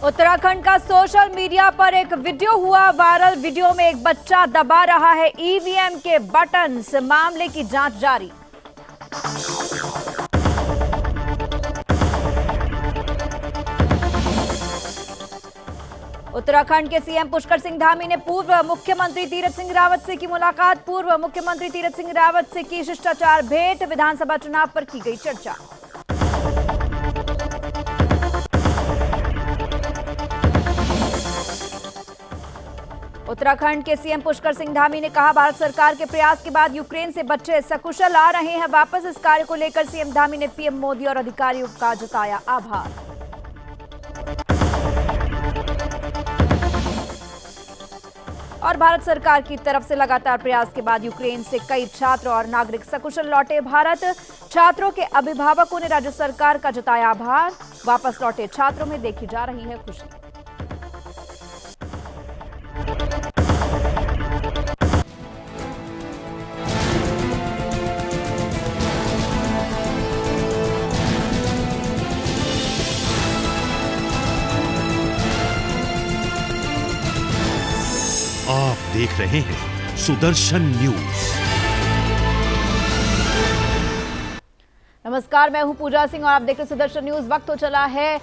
उत्तराखंड का social media पर एक वीडियो हुआ वायरल। वीडियो में एक बच्चा दबा रहा है ईवीएम के बटन्स। मामले की जांच जारी। उत्तराखंड के सीएम पुष्कर सिंह धामी ने पूर्व मुख्यमंत्री तीरथ सिंह रावत से की मुलाकात। पूर्व मुख्यमंत्री तीरथ सिंह रावत से की शिष्टाचार भेंट। विधानसभा चुनाव पर की गई चर्चा। उत्तराखंड के सीएम पुष्कर सिंह धामी ने कहा, भारत सरकार के प्रयास के बाद यूक्रेन से बच्चे सकुशल आ रहे हैं वापस। इस कार्य को लेकर सीएम धामी ने पीएम मोदी और अधिकारियों का जताया आभार। और भारत सरकार की तरफ से लगातार प्रयास के बाद यूक्रेन से कई छात्र और नागरिक सकुशल लौटे भारत। छात्रों के अभिभावकों ने राज्य सरकार का जताया आभार। वापस लौटे छात्रों में देखी जा रही है खुशी। आप देख रहे हैं सुदर्शन न्यूज। नमस्कार, मैं हूं पूजा सिंह और आप देख रहे हैं सुदर्शन न्यूज। वक्त हो चला है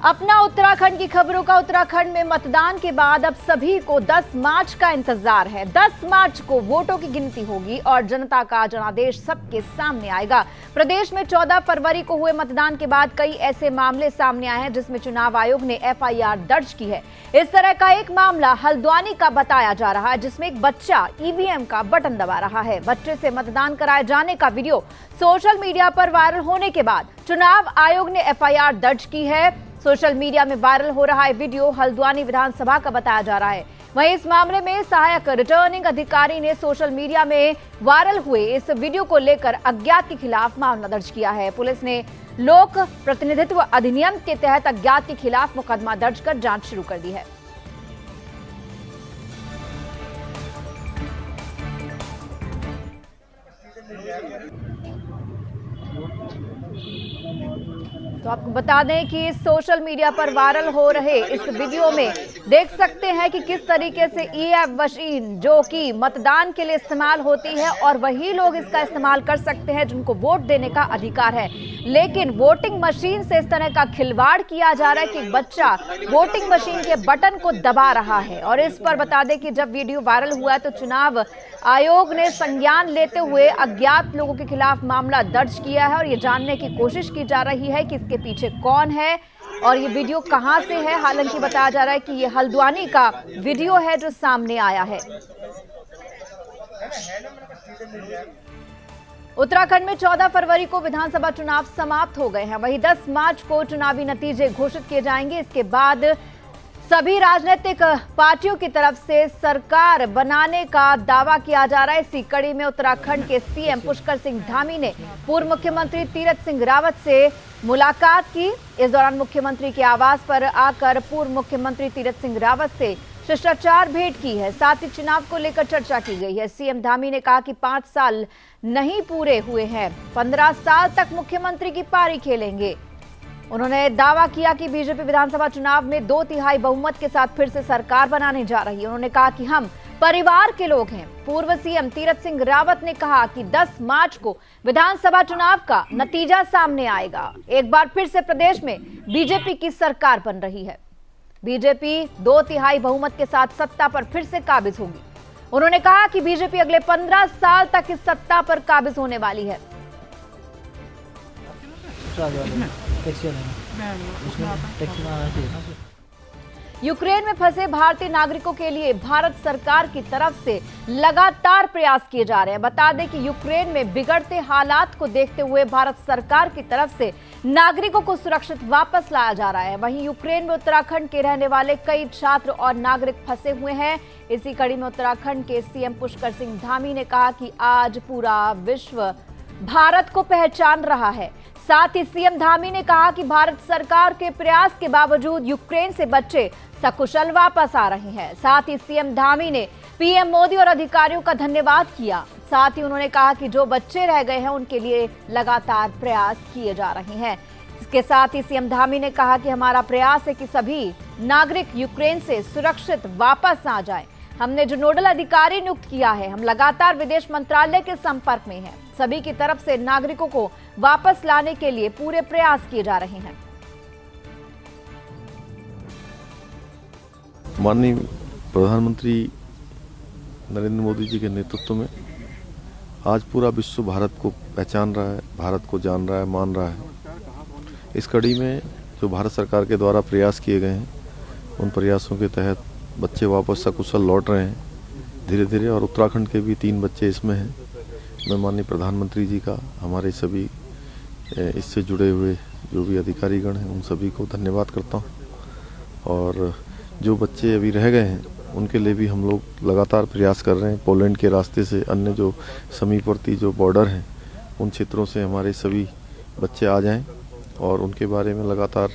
अपना उत्तराखंड की खबरों का। उत्तराखंड में मतदान के बाद अब सभी को 10 मार्च का इंतजार है। 10 मार्च को वोटों की गिनती होगी और जनता का जनादेश सबके सामने आएगा। प्रदेश में 14 फरवरी को हुए मतदान के बाद कई ऐसे मामले सामने आए हैं जिसमें चुनाव आयोग ने एफआईआर दर्ज की है। इस तरह का एक मामला हल्द्वानी का बताया जा रहा है, जिसमें एक बच्चा ईवीएम का बटन दबा रहा है। बच्चे से मतदान कराए जाने का वीडियो सोशल मीडिया पर वायरल होने के बाद चुनाव आयोग ने एफआईआर दर्ज की है। सोशल मीडिया में वायरल हो रहा है वीडियो हल्द्वानी विधानसभा का बताया जा रहा है। वहीं इस मामले में सहायक रिटर्निंग अधिकारी ने सोशल मीडिया में वायरल हुए इस वीडियो को लेकर अज्ञात के खिलाफ मामला दर्ज किया है। पुलिस ने लोक प्रतिनिधित्व अधिनियम के तहत अज्ञात के खिलाफ मुकदमा दर्ज कर जांच शुरू कर दी है। तो आपको बता दें कि सोशल मीडिया पर वायरल हो रहे इस वीडियो में देख सकते हैं कि किस तरीके से ईवीएम मशीन जो कि मतदान के लिए इस्तेमाल होती है और वही लोग इसका इस्तेमाल कर सकते हैं जिनको वोट देने का अधिकार है, लेकिन वोटिंग मशीन से इस तरह का खिलवाड़ किया जा रहा है कि बच्चा वोटिंग मशीन के बटन को दबा रहा है। और इस पर बता दें कि जब वीडियो वायरल हुआ तो चुनाव आयोग ने संज्ञान लेते हुए अज्ञात लोगों के खिलाफ मामला दर्ज किया है और ये जानने की कोशिश की जा रही है कि इसके पीछे कौन है और ये वीडियो कहां से है। हालांकि बताया जा रहा है कि ये हल्द्वानी का वीडियो है जो सामने आया है। उत्तराखंड में 14 फरवरी को विधानसभा चुनाव समाप्त हो गए हैं। वहीं 10 मार्च को चुनावी नतीजे घोषित किए जाएंगे। इसके बाद सभी राजनीतिक पार्टियों की तरफ से सरकार बनाने का दावा किया जा रहा है। इसी कड़ी में उत्तराखंड के सीएम पुष्कर सिंह धामी ने पूर्व मुख्यमंत्री तीरथ सिंह रावत से मुलाकात की। इस दौरान मुख्यमंत्री के आवास पर आकर पूर्व मुख्यमंत्री तीरथ सिंह रावत से शिष्टाचार भेंट की है। साथ ही चुनाव को लेकर चर्चा की गई है। सीएम धामी ने कहा कि 5 साल नहीं पूरे हुए हैं, 15 साल तक मुख्यमंत्री की पारी खेलेंगे। उन्होंने दावा किया कि बीजेपी विधानसभा चुनाव में 2/3 बहुमत के साथ फिर से सरकार बनाने जा रही है। उन्होंने कहा कि हम परिवार के लोग हैं। पूर्व सीएम तीरथ सिंह रावत ने कहा कि 10 मार्च को विधानसभा चुनाव का नतीजा सामने आएगा। एक बार फिर से प्रदेश में बीजेपी की सरकार बन रही है। बीजेपी 2/3 बहुमत के साथ सत्ता पर फिर से काबिज होगी। उन्होंने कहा कि बीजेपी अगले 15 साल तक इस सत्ता पर काबिज होने वाली है। यूक्रेन में फंसे भारतीय नागरिकों के लिए भारत सरकार की तरफ से लगातार प्रयास किए जा रहे हैं। बता दें कि यूक्रेन में बिगड़ते हालात को देखते हुए भारत सरकार की तरफ से नागरिकों को सुरक्षित वापस लाया जा रहा है। वहीं यूक्रेन में उत्तराखंड के रहने वाले कई छात्र और नागरिक फंसे हुए हैं। इसी कड़ी में उत्तराखंड के सीएम पुष्कर सिंह धामी ने कहा कि आज पूरा विश्व भारत को पहचान रहा है। साथ ही सीएम धामी ने कहा कि भारत सरकार के प्रयास के बावजूद यूक्रेन से बच्चे सकुशल वापस आ रहे हैं। साथ ही सीएम धामी ने पीएम मोदी और अधिकारियों का धन्यवाद किया। साथ ही उन्होंने कहा कि जो बच्चे रह गए हैं उनके लिए लगातार प्रयास किए जा रहे हैं। इसके साथ ही सीएम धामी ने कहा कि हमारा प्रयास है कि सभी नागरिक यूक्रेन से सुरक्षित वापस आ जाएं। हमने जो नोडल अधिकारी नियुक्त किया है, हम लगातार विदेश मंत्रालय के संपर्क में हैं। सभी की तरफ से नागरिकों को वापस लाने के लिए पूरे प्रयास किए जा रहे हैं। माननीय प्रधानमंत्री नरेंद्र मोदी जी के नेतृत्व में आज पूरा विश्व भारत को पहचान रहा है, भारत को जान रहा है, मान रहा है। इस कड़ी में जो भारत सरकार के द्वारा प्रयास किए गए हैं, उन प्रयासों के तहत बच्चे वापस सकुशल लौट रहे हैं धीरे धीरे, और उत्तराखंड के भी 3 बच्चे इसमें हैं। मैं माननीय प्रधानमंत्री जी का, हमारे सभी इससे जुड़े हुए जो भी अधिकारीगण हैं, उन सभी को धन्यवाद करता हूँ। और जो बच्चे अभी रह गए हैं उनके लिए भी हम लोग लगातार प्रयास कर रहे हैं। पोलैंड के रास्ते से अन्य जो समीपवर्ती जो बॉर्डर हैं, उन क्षेत्रों से हमारे सभी बच्चे आ जाएं, और उनके बारे में लगातार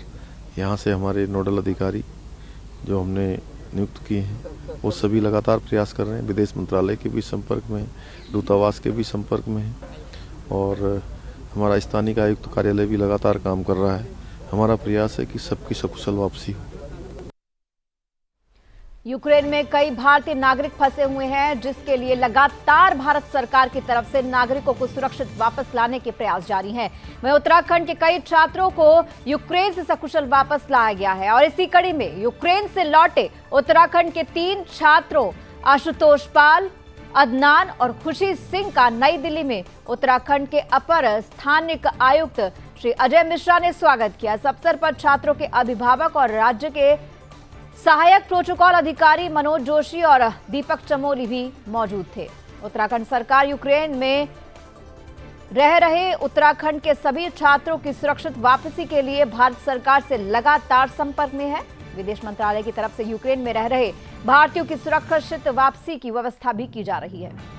यहाँ से हमारे नोडल अधिकारी जो हमने नियुक्त किए हैं, वो सभी लगातार प्रयास कर रहे हैं। विदेश मंत्रालय के भी संपर्क में, दूतावास के भी संपर्क में हैं, और हमारा स्थानीय आयुक्त कार्यालय भी लगातार काम कर रहा है। हमारा प्रयास है कि सबकी सकुशल वापसी हो। यूक्रेन में कई भारतीय नागरिक फंसे हुए हैं, जिसके लिए लगातार भारत सरकार की तरफ से नागरिकों को सुरक्षित वापस लाने के प्रयास जारी हैं। वहीं उत्तराखंड के कई छात्रों को यूक्रेन से सकुशल वापस लाया गया है, और इसी कड़ी में यूक्रेन से लौटे उत्तराखंड के 3 छात्रों आशुतोष पाल, अदनान और खुशी सिंह का नई दिल्ली में उत्तराखंड के अपर स्थानिक आयुक्त श्री अजय मिश्रा ने स्वागत किया। इस अवसर पर छात्रों के अभिभावक और राज्य के सहायक प्रोटोकॉल अधिकारी मनोज जोशी और दीपक चमोली भी मौजूद थे। उत्तराखंड सरकार यूक्रेन में रह रहे उत्तराखंड के सभी छात्रों की सुरक्षित वापसी के लिए भारत सरकार से लगातार संपर्क में है। विदेश मंत्रालय की तरफ से यूक्रेन में रह रहे भारतीयों की सुरक्षित वापसी की व्यवस्था भी की जा रही है।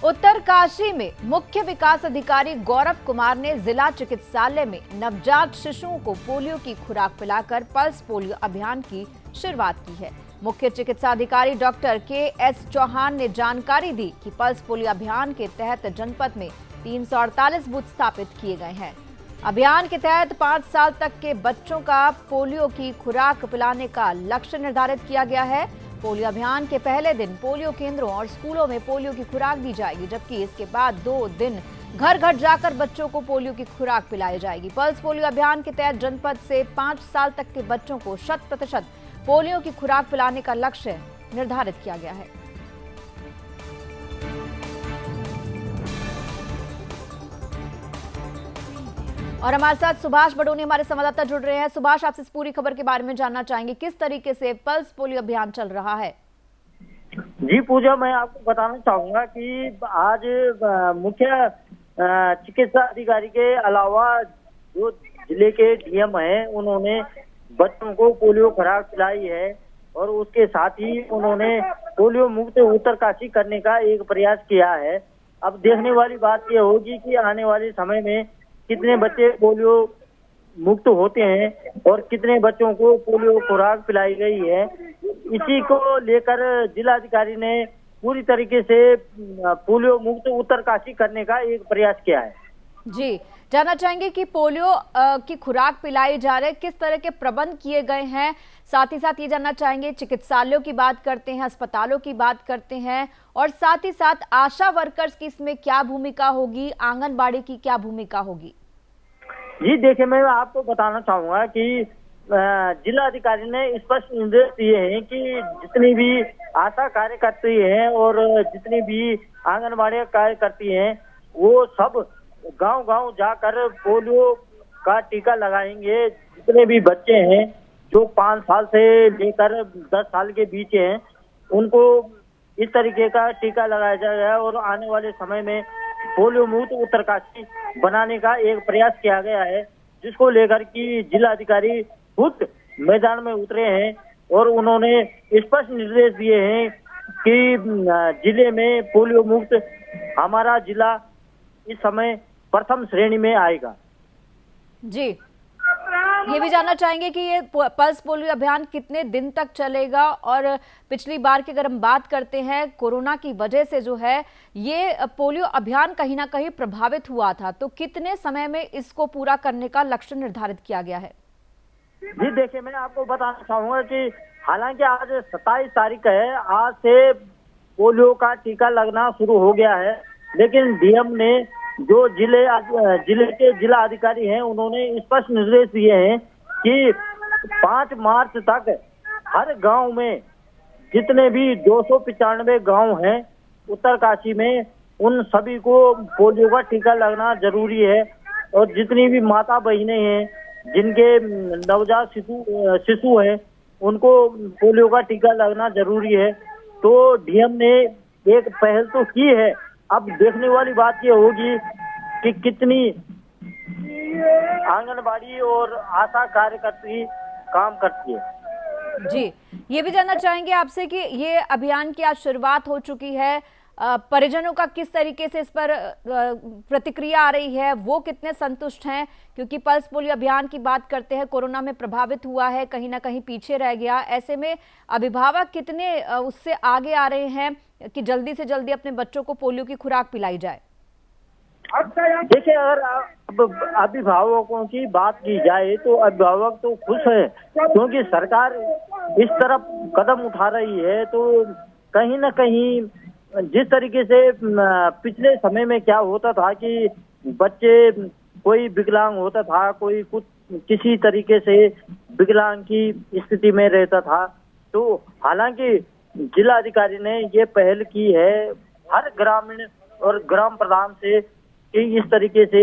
उत्तरकाशी में मुख्य विकास अधिकारी गौरव कुमार ने जिला चिकित्सालय में नवजात शिशुओं को पोलियो की खुराक पिलाकर पल्स पोलियो अभियान की शुरुआत की है। मुख्य चिकित्सा अधिकारी डॉक्टर के.एस. चौहान ने जानकारी दी कि पल्स पोलियो अभियान के तहत जनपद में 348 बूथ स्थापित किए गए हैं। अभियान के तहत 5 साल तक के बच्चों का पोलियो की खुराक पिलाने का लक्ष्य निर्धारित किया गया है। पोलियो अभियान के पहले दिन पोलियो केंद्रों और स्कूलों में पोलियो की खुराक दी जाएगी, जबकि इसके बाद 2 दिन घर घर जाकर बच्चों को पोलियो की खुराक पिलाई जाएगी। पल्स पोलियो अभियान के तहत जनपद से 5 साल तक के बच्चों को 100% पोलियो की खुराक पिलाने का लक्ष्य निर्धारित किया गया है। और हमारे साथ सुभाष बडोनी हमारे संवाददाता जुड़ रहे हैं। सुभाष, आपसे इस पूरी खबर के बारे में जानना चाहेंगे, किस तरीके से पल्स पोलियो अभियान चल रहा है? जी पूजा, मैं आपको बताना चाहूंगा कि आज मुख्य चिकित्सा अधिकारी के अलावा जो जिले के डीएम हैं, उन्होंने बच्चों को पोलियो खुराक पिलाई है, और उसके साथ ही उन्होंने पोलियो मुक्त उत्तरकाशी करने का एक प्रयास किया है। अब देखने वाली बात यह होगी कि आने वाले समय में कितने बच्चे पोलियो मुक्त होते हैं और कितने बच्चों को पोलियो खुराक पिलाई गई है। इसी को लेकर जिलाधिकारी ने पूरी तरीके से पोलियो मुक्त उत्तरकाशी करने का एक प्रयास किया है। जी, जानना चाहेंगे कि पोलियो की खुराक पिलाई जा रही है, किस तरह के प्रबंध किए गए हैं? साथ ही साथ ये जानना चाहेंगे, चिकित्सालयों की बात करते हैं, अस्पतालों की बात करते हैं, और साथ ही साथ आशा वर्कर्स की इसमें क्या भूमिका होगी, आंगनबाड़ी की क्या भूमिका होगी? जी देखिए, मैं आपको बताना चाहूंगा कि जिला अधिकारी ने स्पष्ट निर्देश दिए हैं कि जितनी भी आशा कार्यकर्ती हैं और जितनी भी आंगनबाड़ी कार्यकर्ती हैं, वो सब गांव-गांव जाकर पोलियो का टीका लगाएंगे। जितने भी बच्चे हैं जो 5 साल से लेकर 10 साल के बीच हैं, उनको इस तरीके का टीका लगाया जाएगा, और आने वाले समय में पोलियो मुक्त उत्तरकाशी बनाने का एक प्रयास किया गया है, जिसको लेकर कि जिलाधिकारी खुद मैदान में उतरे हैं, और उन्होंने स्पष्ट निर्देश दिए हैं कि जिले में पोलियो मुक्त हमारा जिला इस समय प्रथम श्रेणी में आएगा। जी, ये भी जानना चाहेंगे कि ये पल्स पोलियो अभियान कितने दिन तक चलेगा, और पिछली बार की अगर हम बात करते हैं कोरोना की वजह से जो है ये पोलियो अभियान कहीं ना कहीं प्रभावित हुआ था, तो कितने समय में इसको पूरा करने का लक्ष्य निर्धारित किया गया है? जी देखिए, मैं आपको बताना चाहूंगा कि हालांकि आज 27 तारीख है, आज से पोलियो का टीका लगना शुरू हो गया है, लेकिन डीएम ने जो जिले के जिला अधिकारी हैं उन्होंने स्पष्ट निर्देश दिए हैं कि 5 मार्च तक हर गांव में जितने भी 295 गांव हैं उत्तरकाशी में, उन सभी को पोलियो का टीका लगना जरूरी है। और जितनी भी माता बहनें हैं जिनके नवजात शिशु हैं उनको पोलियो का टीका लगना जरूरी है। तो डीएम ने एक पहल तो की है, अब देखने वाली बात ये होगी कि कितनी आंगनबाड़ी और आशा कार्यकर्ती काम करती है। जी, ये भी जानना चाहेंगे आपसे कि ये अभियान की आज शुरुआत हो चुकी है, परिजनों का किस तरीके से इस पर प्रतिक्रिया आ रही है, वो कितने संतुष्ट हैं? क्योंकि पल्स पोलियो अभियान की बात करते हैं, कोरोना में प्रभावित हुआ है, कहीं ना कहीं पीछे रह गया, ऐसे में अभिभावक कितने उससे आगे आ रहे हैं कि जल्दी से जल्दी अपने बच्चों को पोलियो की खुराक पिलाई जाए? देखिए, अगर अभिभावकों की बात की जाए तो अभिभावक तो खुश है, क्योंकि सरकार इस तरफ कदम उठा रही है। तो कहीं ना कहीं जिस तरीके से पिछले समय में क्या होता था कि बच्चे कोई विकलांग होता था, कोई कुछ किसी तरीके से विकलांग की स्थिति में रहता था, तो हालांकि जिला अधिकारी ने ये पहल की है हर ग्रामीण और ग्राम प्रधान से कि इस तरीके से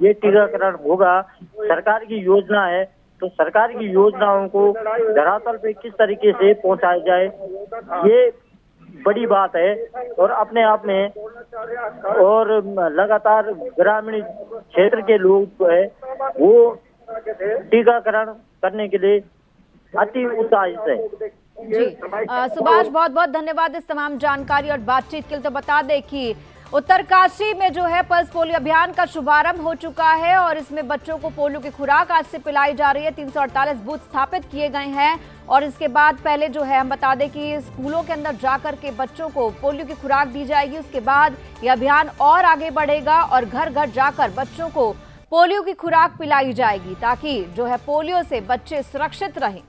ये टीकाकरण होगा। सरकार की योजना है, तो सरकार की योजनाओं को धरातल पे किस तरीके से पहुंचाया जाए, ये बड़ी बात है। और अपने आप में और लगातार ग्रामीण क्षेत्र के लोग जो है वो टीकाकरण करने के लिए अति उत्साहित है। जी सुभाष, बहुत बहुत धन्यवाद इस तमाम जानकारी और बातचीत के लिए। तो बता दें कि उत्तरकाशी में जो है पल्स पोलियो अभियान का शुभारंभ हो चुका है और इसमें बच्चों को पोलियो की खुराक आज से पिलाई जा रही है। 348 बूथ स्थापित किए गए हैं और इसके बाद पहले जो है हम बता दें कि स्कूलों के अंदर जाकर के बच्चों को पोलियो की खुराक दी जाएगी। उसके बाद यह अभियान और आगे बढ़ेगा और घर घर जाकर बच्चों को पोलियो की खुराक पिलाई जाएगी ताकि जो है पोलियो से बच्चे सुरक्षित रहें।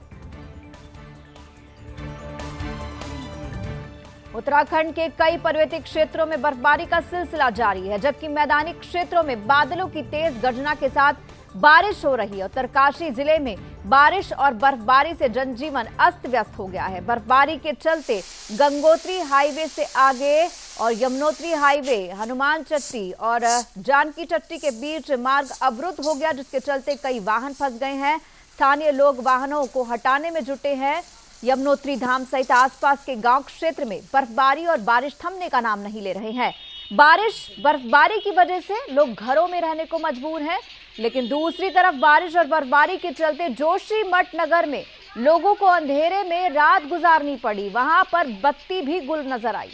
उत्तराखंड के कई पर्वतीय क्षेत्रों में बर्फबारी का सिलसिला जारी है, जबकि मैदानी क्षेत्रों में बादलों की तेज गर्जना के साथ बारिश हो रही है। उत्तरकाशी जिले में बारिश और बर्फबारी से जनजीवन अस्त व्यस्त हो गया है। बर्फबारी के चलते गंगोत्री हाईवे से आगे और यमुनोत्री हाईवे हनुमान चट्टी और जानकी चट्टी के बीच मार्ग अवरुद्ध हो गया, जिसके चलते कई वाहन फंस गए हैं। स्थानीय लोग वाहनों को हटाने में जुटे हैं। यमुनोत्री धाम सहित आसपास के गांव क्षेत्र में बर्फबारी और बारिश थमने का नाम नहीं ले रहे हैं। बर्फबारी की वजह से लोग घरों में रहने को मजबूर हैं, लेकिन दूसरी तरफ बारिश और बर्फबारी के चलते जोशीमठ नगर में लोगों को अंधेरे में रात गुजारनी पड़ी। वहां पर बत्ती भी गुल नजर आई।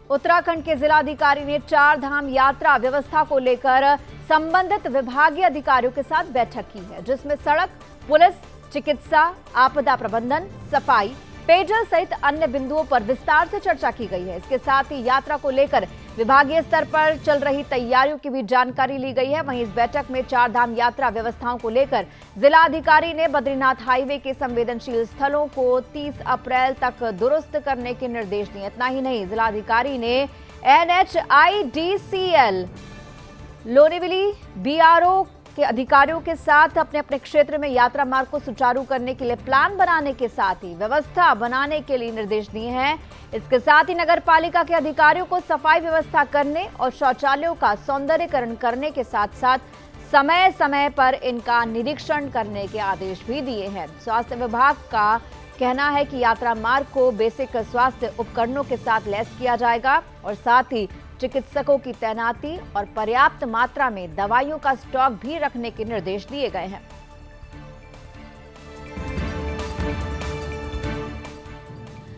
उत्तराखंड के जिलाधिकारी ने 4 धाम यात्रा व्यवस्था को लेकर संबंधित विभागीय अधिकारियों के साथ बैठक की है, जिसमें सड़क, पुलिस, चिकित्सा, आपदा प्रबंधन, सफाई, पेयजल सहित अन्य बिंदुओं पर विस्तार से चर्चा की गई है। इसके साथ ही यात्रा को लेकर विभागीय स्तर पर चल रही तैयारियों की भी जानकारी ली गई है। वहीं इस बैठक में 4 धाम यात्रा व्यवस्थाओं को लेकर जिलाधिकारी ने बद्रीनाथ हाईवे के संवेदनशील स्थलों को 30 अप्रैल तक दुरुस्त करने के निर्देश दिए। इतना ही नहीं, जिलाधिकारी ने NHIDCL, लोनीविली, BRO के अधिकारियों के साथ अपने अपने क्षेत्र में यात्रा मार्ग को सुचारू करने के लिए प्लान बनाने के साथ ही व्यवस्था बनाने के लिए निर्देश दिए हैं। इसके साथ ही नगर पालिका के अधिकारियों को सफाई व्यवस्था करने और शौचालयों का सौंदर्यीकरण करने के साथ साथ समय समय पर इनका निरीक्षण करने के आदेश भी दिए हैं। स्वास्थ्य विभाग का कहना है कि यात्रा मार्ग को बेसिक स्वास्थ्य उपकरणों के साथ लैस किया जाएगा और साथ ही चिकित्सकों की तैनाती और पर्याप्त मात्रा में दवाइयों का स्टॉक भी रखने के निर्देश दिए गए हैं।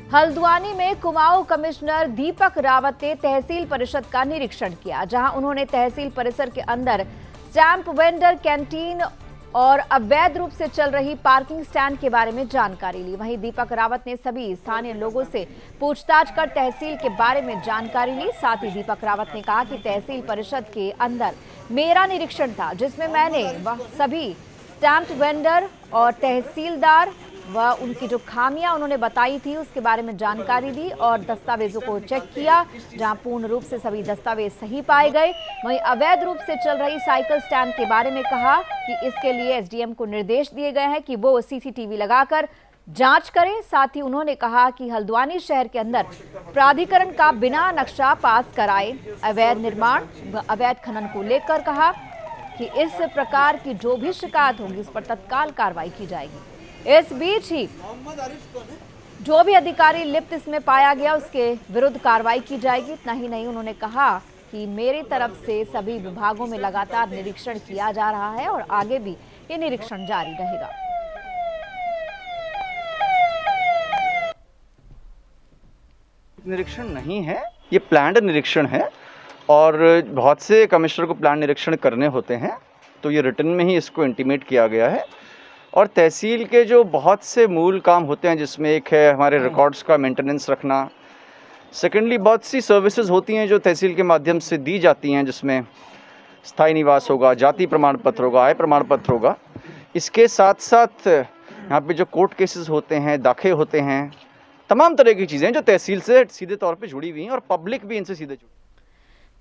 हल्द्वानी में कुमाऊं कमिश्नर दीपक रावत ने तहसील परिषद का निरीक्षण किया, जहां उन्होंने तहसील परिसर के अंदर स्टैंप वेंडर, कैंटीन और अवैध रूप से चल रही पार्किंग स्टैंड के बारे में जानकारी ली। वहीं दीपक रावत ने सभी स्थानीय लोगों से पूछताछ कर तहसील के बारे में जानकारी ली। साथ ही दीपक रावत ने कहा कि तहसील परिषद के अंदर मेरा निरीक्षण था, जिसमें मैंने वह सभी स्टैंप वेंडर और तहसीलदार व उनकी जो खामियां उन्होंने बताई थी उसके बारे में जानकारी दी और दस्तावेजों को चेक किया, जहां पूर्ण रूप से सभी दस्तावेज सही पाए गए। वहीं अवैध रूप से चल रही साइकिल स्टैंड के बारे में कहा कि इसके लिए एसडीएम को निर्देश दिए गए हैं कि वो सीसीटीवी लगाकर जांच करें। साथ ही उन्होंने कहा कि हल्द्वानी शहर के अंदर प्राधिकरण का बिना नक्शा पास कराए अवैध निर्माण व अवैध खनन को लेकर कहा कि इस प्रकार की जो भी शिकायत होगी उस पर तत्काल कार्रवाई की जाएगी। इस बीच ही जो भी अधिकारी लिप्त इसमें पाया गया उसके विरुद्ध कार्रवाई की जाएगी। इतना ही नहीं, उन्होंने कहा कि मेरी तरफ से सभी विभागों में लगातार निरीक्षण किया जा रहा है और आगे भी ये निरीक्षण जारी रहेगा। निरीक्षण नहीं है, ये प्लान्ड निरीक्षण है और बहुत से कमिश्नर को प्लान निरीक्षण करने होते हैं, तो ये रिटर्न में ही इसको इंटीमेट किया गया है। और तहसील के जो बहुत से मूल काम होते हैं, जिसमें एक है हमारे रिकॉर्ड्स का मेंटेनेंस रखना, सेकेंडली बहुत सी सर्विसेज होती हैं जो तहसील के माध्यम से दी जाती हैं, जिसमें स्थायी निवास होगा, जाति प्रमाण पत्र होगा, आय प्रमाण पत्र होगा। इसके साथ साथ यहाँ पे जो कोर्ट केसेस होते हैं, दाखे होते हैं, तमाम तरह की चीज़ें जो तहसील से सीधे तौर पे जुड़ी हुई हैं और पब्लिक भी इनसे सीधे जुड़ी।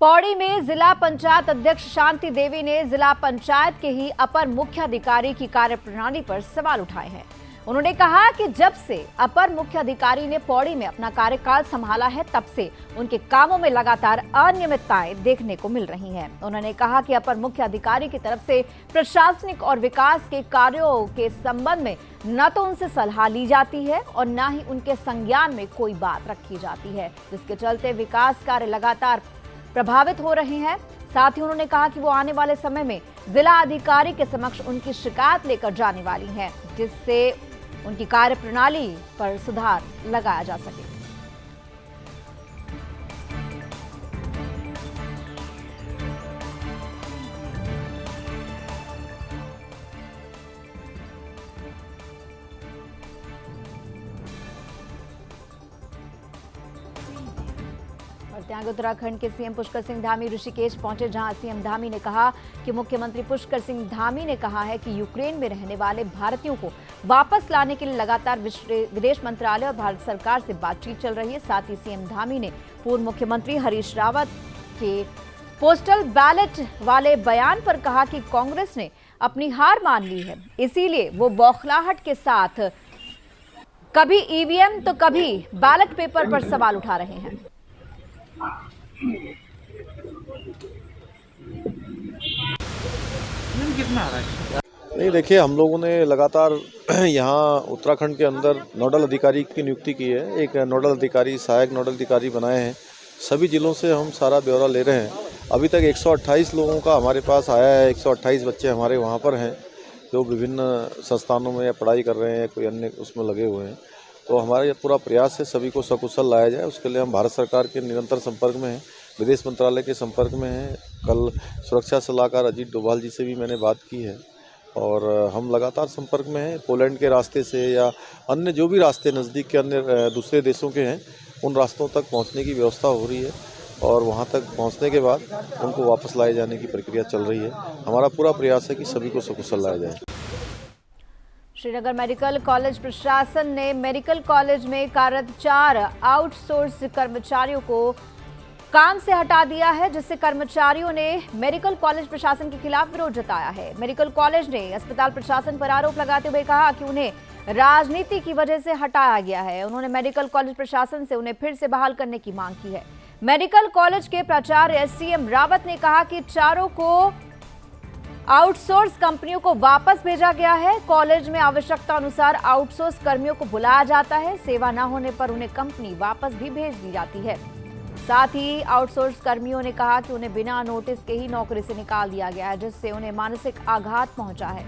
पौड़ी में जिला पंचायत अध्यक्ष शांति देवी ने जिला पंचायत के ही अपर मुख्य अधिकारी की कार्यप्रणाली पर सवाल उठाए हैं। उन्होंने कहा कि जब से अपर मुख्य अधिकारी ने पौड़ी में अपना कार्यकाल संभाला है, तब से उनके कामों में लगातार अनियमितताएं देखने को मिल रही हैं। उन्होंने कहा कि अपर मुख्य अधिकारी की तरफ से प्रशासनिक और विकास के कार्यों के संबंध में न तो उनसे सलाह ली जाती है और न ही उनके संज्ञान में कोई बात रखी जाती है, जिसके चलते विकास कार्य लगातार प्रभावित हो रहे हैं। साथ ही उन्होंने कहा कि वो आने वाले समय में जिला अधिकारी के समक्ष उनकी शिकायत लेकर जाने वाली हैं, जिससे उनकी कार्यप्रणाली पर सुधार लगाया जा सके। उत्तराखंड के सीएम पुष्कर सिंह धामी ऋषिकेश पहुंचे, जहां सीएम धामी ने कहा कि मुख्यमंत्री पुष्कर सिंह धामी ने कहा है कि यूक्रेन में रहने वाले भारतीयों को वापस लाने के लिए लगातार विदेश मंत्रालय और भारत सरकार से बातचीत चल रही है। साथ ही सीएम धामी ने पूर्व मुख्यमंत्री हरीश रावत के पोस्टल बैलेट वाले बयान पर कहा कि कांग्रेस ने अपनी हार मान ली है, इसीलिए वो बौखलाहट के साथ कभी ईवीएम तो कभी बैलेट पेपर पर सवाल उठा रहे हैं। नहीं, देखिए, हम लोगों ने लगातार यहाँ उत्तराखंड के अंदर नोडल अधिकारी की नियुक्ति की है। एक नोडल अधिकारी, सहायक नोडल अधिकारी बनाए हैं। सभी जिलों से हम सारा ब्यौरा ले रहे हैं। अभी तक 128 लोगों का हमारे पास आया है। 128 बच्चे हमारे वहाँ पर हैं जो विभिन्न संस्थानों में या पढ़ाई कर रहे हैं, कोई अन्य उसमें लगे हुए हैं। तो हमारा ये पूरा प्रयास है सभी को सकुशल लाया जाए। उसके लिए हम भारत सरकार के निरंतर संपर्क में हैं, विदेश मंत्रालय के संपर्क में हैं। कल सुरक्षा सलाहकार अजीत डोभाल जी से भी मैंने बात की है और हम लगातार संपर्क में हैं। पोलैंड के रास्ते से या अन्य जो भी रास्ते नज़दीक के अन्य दूसरे देशों के हैं, उन रास्तों तक पहुंचने की व्यवस्था हो रही है और वहां तक पहुंचने के बाद उनको वापस लाए जाने की प्रक्रिया चल रही है। हमारा पूरा प्रयास है कि सभी को सकुशल लाया जाए। श्रीनगर मेडिकल कॉलेज प्रशासन ने मेडिकल कॉलेज में कार्यरत 4 आउटसोर्स कर्मचारियों को काम से हटा दिया है, जिससे कर्मचारियों ने मेडिकल कॉलेज प्रशासन के खिलाफ विरोध जताया है। मेडिकल कॉलेज ने अस्पताल प्रशासन पर आरोप लगाते हुए कहा कि उन्हें राजनीति की वजह से हटाया गया है। उन्होंने मेडिकल कॉलेज प्रशासन से उन्हें फिर से बहाल करने की मांग की है। मेडिकल कॉलेज के प्राचार्य सीएम रावत ने कहा कि चारों को आउटसोर्स कंपनियों को वापस भेजा गया है। कॉलेज में आवश्यकता अनुसार आउटसोर्स कर्मियों को बुलाया जाता है। सेवा न होने पर उन्हें कंपनी वापस भी भेज दी जाती है। साथ ही आउटसोर्स कर्मियों ने कहा कि उन्हें बिना नोटिस के ही नौकरी से निकाल दिया गया है, जिससे उन्हें मानसिक आघात पहुंचा है।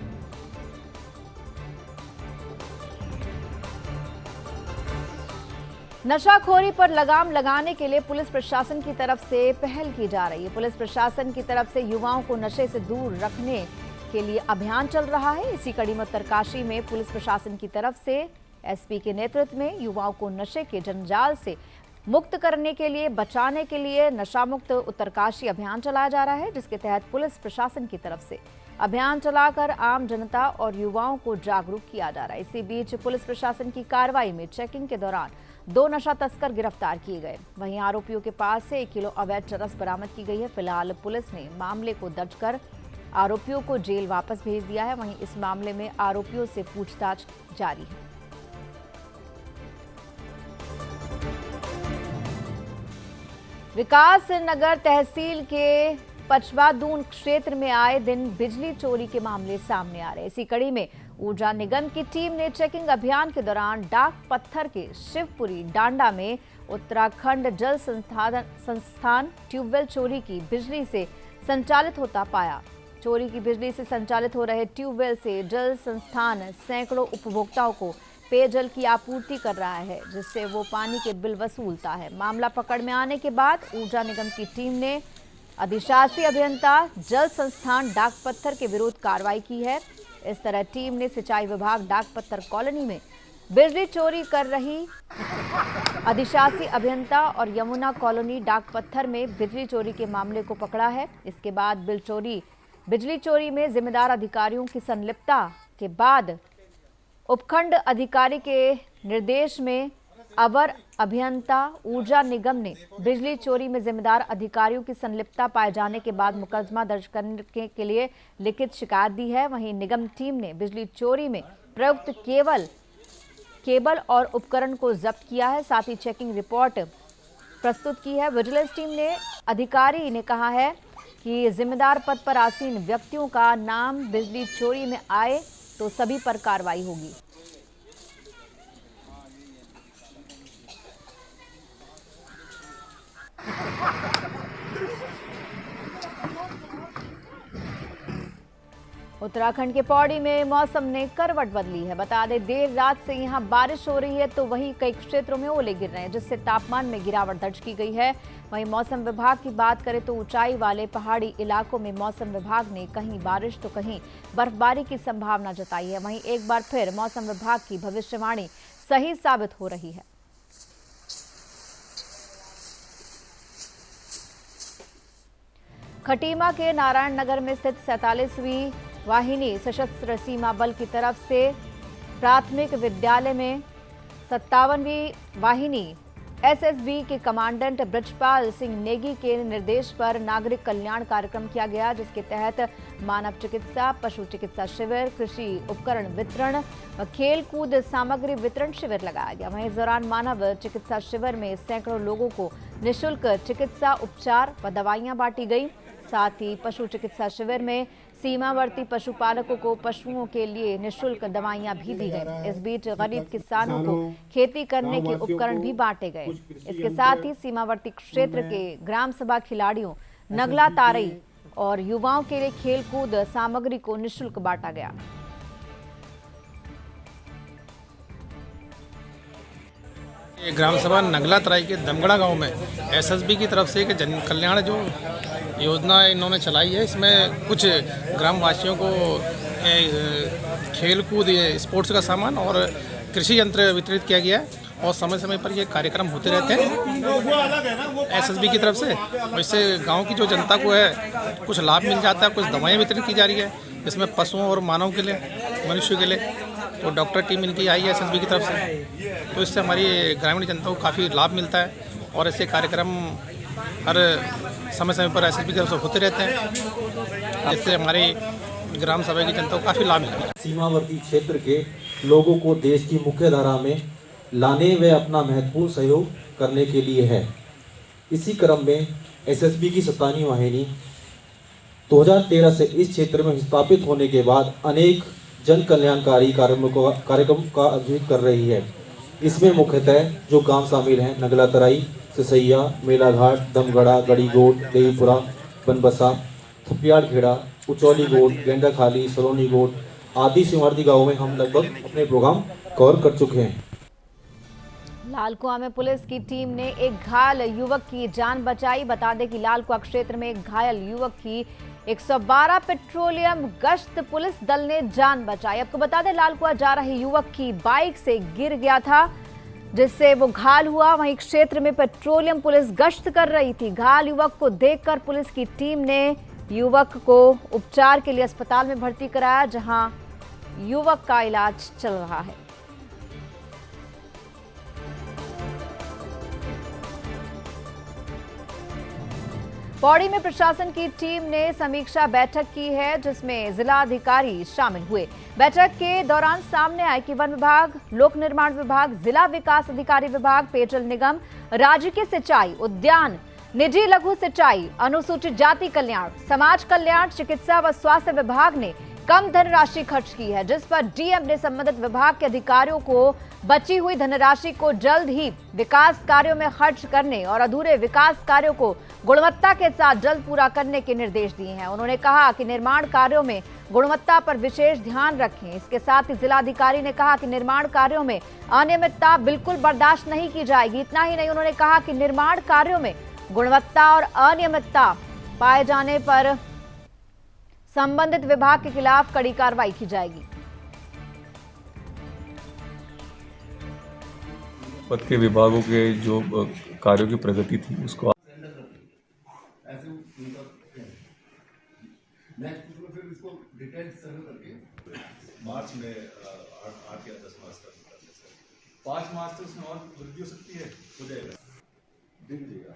नशाखोरी पर लगाम लगाने के लिए पुलिस प्रशासन की तरफ से पहल की जा रही है। पुलिस प्रशासन की तरफ से युवाओं को नशे से दूर रखने के लिए अभियान चल रहा है। इसी कड़ी में उत्तरकाशी में पुलिस प्रशासन की तरफ से एसपी के नेतृत्व में युवाओं को नशे के जंजाल से मुक्त करने के लिए, बचाने के लिए नशा मुक्त उत्तरकाशी अभियान चलाया जा रहा है, जिसके तहत पुलिस प्रशासन की तरफ से अभियान चलाकर आम जनता और युवाओं को जागरूक किया जा रहा है। इसी बीच पुलिस प्रशासन की कार्रवाई में चेकिंग के दौरान 2 नशा तस्कर गिरफ्तार किए गए। वहीं आरोपियों के पास से 1 किलो अवैध चरस बरामद की गई है। फिलहाल पुलिस ने मामले को दर्ज कर आरोपियों को जेल वापस भेज दिया है। वहीं इस मामले में आरोपियों से पूछताछ जारी है। विकास नगर तहसील के पचवादून क्षेत्र में आए दिन बिजली चोरी के मामले सामने आ रहे। इसी कड़ी में ऊर्जा निगम की टीम ने चेकिंग अभियान के दौरान डाक पत्थर के शिवपुरी डांडा में उत्तराखंड जल संस्थान ट्यूबवेल चोरी की बिजली से संचालित होता पाया। चोरी की बिजली से संचालित हो रहे ट्यूबवेल से जल संस्थान सैकड़ों उपभोक्ताओं को पेयजल की आपूर्ति कर रहा है, जिससे वो पानी के बिल वसूलता है। मामला पकड़ में आने के बाद ऊर्जा निगम की टीम ने अधिशासी अभियंता जल संस्थान डाक पत्थर के विरुद्ध कार्रवाई की है। इस तरह टीम ने सिंचाई विभाग डाक पत्थर कॉलोनी में बिजली चोरी कर रही अधिशासी अभियंता और यमुना कॉलोनी डाक पत्थर में बिजली चोरी के मामले को पकड़ा है। इसके बाद बिजली चोरी में जिम्मेदार अधिकारियों की संलिप्तता के बाद उपखंड अधिकारी के निर्देश में अवर अभियंता ऊर्जा निगम ने बिजली चोरी में जिम्मेदार अधिकारियों की संलिप्तता पाए जाने के बाद मुकदमा दर्ज करने के लिए लिखित शिकायत दी है। वहीं निगम टीम ने बिजली चोरी में प्रयुक्त केबल और उपकरण को जब्त किया है, साथ ही चेकिंग रिपोर्ट प्रस्तुत की है। विजिलेंस टीम ने अधिकारी ने कहा है कि जिम्मेदार पद पर आसीन व्यक्तियों का नाम बिजली चोरी में आए तो सभी पर कार्रवाई होगी। उत्तराखंड के पौड़ी में मौसम ने करवट बदली है। बता दें, देर रात से यहां बारिश हो रही है तो वहीं कई क्षेत्रों में ओले गिर रहे हैं, जिससे तापमान में गिरावट दर्ज की गई है। वहीं मौसम विभाग की बात करें तो ऊंचाई वाले पहाड़ी इलाकों में मौसम विभाग ने कहीं बारिश तो कहीं बर्फबारी की संभावना जताई है। वहीं एक बार फिर मौसम विभाग की भविष्यवाणी सही साबित हो रही है। खटीमा के नारायण नगर में स्थित 47वीं वाहिनी सशस्त्र सीमा बल की तरफ से प्राथमिक विद्यालय में 57वीं वाहिनी एसएसबी के कमांडेंट ब्रजपाल सिंह नेगी के निर्देश पर नागरिक कल्याण कार्यक्रम किया गया, जिसके तहत मानव चिकित्सा, पशु चिकित्सा शिविर, कृषि उपकरण वितरण, खेल कूद सामग्री वितरण शिविर लगाया गया। वहीं इस दौरान मानव चिकित्सा शिविर में सैकड़ों लोगों को निःशुल्क चिकित्सा उपचार व दवाइयां बांटी गई। साथ ही पशु चिकित्सा शिविर में सीमावर्ती पशुपालकों को पशुओं के लिए निःशुल्क दवाइयां भी दी गई। इस बीच गरीब किसानों को खेती करने के उपकरण भी बांटे गए। इसके साथ ही सीमावर्ती क्षेत्र के ग्राम सभा खिलाड़ियों, नगला तारई और युवाओं के लिए खेलकूद सामग्री को निःशुल्क बांटा गया। ग्राम सभा नगला तराई के दमगड़ा गांव में एसएसबी की तरफ से एक जन कल्याण जो योजना इन्होंने चलाई है, इसमें कुछ ग्रामवासियों को खेल कूद स्पोर्ट्स का सामान और कृषि यंत्र वितरित किया गया है और समय समय पर ये कार्यक्रम होते रहते हैं एसएसबी की तरफ से। और इससे गांव की जो जनता को है कुछ लाभ मिल जाता है, कुछ दवाएं वितरित की जा रही है इसमें पशुओं और मानव के लिए, मनुष्य के लिए। तो डॉक्टर टीम इनकी आई है एसएसबी की तरफ से, तो इससे हमारी ग्रामीण जनता को काफ़ी लाभ मिलता है और ऐसे कार्यक्रम हर समय समय पर एसएसबी की तरफ से होते रहते हैं, जिससे हमारी ग्राम सभा की जनता को काफ़ी लाभ मिलता है। सीमावर्ती क्षेत्र के लोगों को देश की मुख्य धारा में लाने व अपना महत्वपूर्ण सहयोग करने के लिए है। इसी क्रम में एसएसबी की 57वीं वाहिनी 2013 से इस क्षेत्र में स्थापित होने के बाद अनेक जन कल्याणकारी कार्यक्रम का आयोजित कर रही है। इसमें मुख्यतः जो गांव शामिल हैं नगला तराई, सिसैया, मेलाघाट, दमगड़ा, गड़ीगोट, देवीपुरा, बनबसा, थपियाड़ खेड़ा, उचौली गोट, गेंडाखाली, सलोनी गोट आदि सीमावर्ती गाँवों में हम लगभग अपने प्रोग्राम कवर कर चुके हैं। लालकुआं में पुलिस की टीम ने एक घायल युवक की जान बचाई। बता दें कि लालकुआं क्षेत्र में एक घायल युवक की 112 पेट्रोलियम गश्त पुलिस दल ने जान बचाई। आपको बता दें लालकुआं जा रहे युवक की बाइक से गिर गया था, जिससे वो घायल हुआ। वहीं क्षेत्र में पेट्रोलियम पुलिस गश्त कर रही थी। घायल युवक को देखकर पुलिस की टीम ने युवक को उपचार के लिए अस्पताल में भर्ती कराया, जहां युवक का इलाज चल रहा है। पौड़ी में प्रशासन की टीम ने समीक्षा बैठक की है, जिसमें जिलाधिकारी शामिल हुए। बैठक के दौरान सामने आए कि वन विभाग, लोक निर्माण विभाग, जिला विकास अधिकारी विभाग, पेयजल निगम, राज्य के सिंचाई, उद्यान, निजी लघु सिंचाई, अनुसूचित जाति कल्याण, समाज कल्याण, चिकित्सा व स्वास्थ्य विभाग ने कम धनराशि खर्च की है, जिस पर डीएम ने संबंधित विभाग के अधिकारियों को बची हुई धनराशि को जल्द ही विकास कार्यों में खर्च करने और अधूरे विकास कार्यों को गुणवत्ता के साथ जल्द पूरा करने के निर्देश दिए हैं। उन्होंने कहा कि निर्माण कार्यों में गुणवत्ता पर विशेष ध्यान रखें। इसके साथ ही जिलाधिकारी ने कहा कि निर्माण कार्यों में अनियमितता बिल्कुल बर्दाश्त नहीं की जाएगी। इतना ही नहीं, उन्होंने कहा कि निर्माण कार्यों में गुणवत्ता और अनियमितता पाए जाने पर संबंधित विभाग के खिलाफ कड़ी कार्रवाई की जाएगी। पद के विभागों के जो कार्यों की प्रगति थी उसको मार्च में 8 या 10 मार्च तक 5 मार्च तक उसमें और वृद्धि हो सकती है, हो जाएगा, दिन देगा।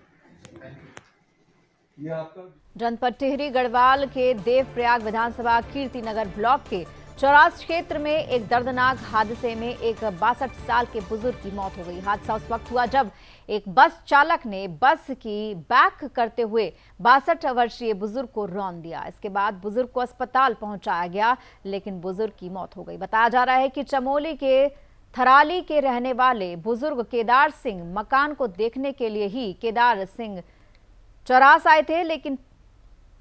Thank you. ये आपका जनपद टिहरी गढ़वाल के देवप्रयाग विधानसभा कीर्तिनगर ब्लॉक के चौरास क्षेत्र में एक दर्दनाक हादसे में एक 62 साल के बुजुर्ग की मौत हो गई। हादसा उस वक्त हुआ जब एक बस चालक ने बस की बैक करते हुए 62 वर्षीय बुजुर्ग को रौंद दिया। इसके बाद बुजुर्ग को अस्पताल पहुंचाया गया, लेकिन बुजुर्ग की मौत हो गई। बताया जा रहा है कि चमोली के थराली के रहने वाले बुजुर्ग केदार सिंह मकान को देखने के लिए ही केदार सिंह चौरास आए थे, लेकिन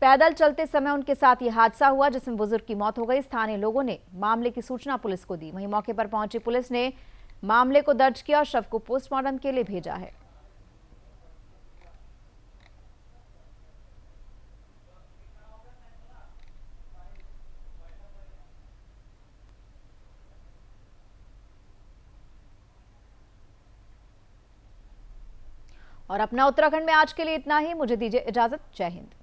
पैदल चलते समय उनके साथ ये हादसा हुआ, जिसमें बुजुर्ग की मौत हो गई। स्थानीय लोगों ने मामले की सूचना पुलिस को दी। वहीं मौके पर पहुंची पुलिस ने मामले को दर्ज किया और शव को पोस्टमार्टम के लिए भेजा है। और अपना उत्तराखंड में आज के लिए इतना ही। मुझे दीजिए इजाजत। जय हिंद।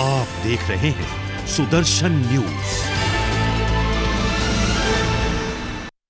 आप देख रहे हैं सुदर्शन न्यूज।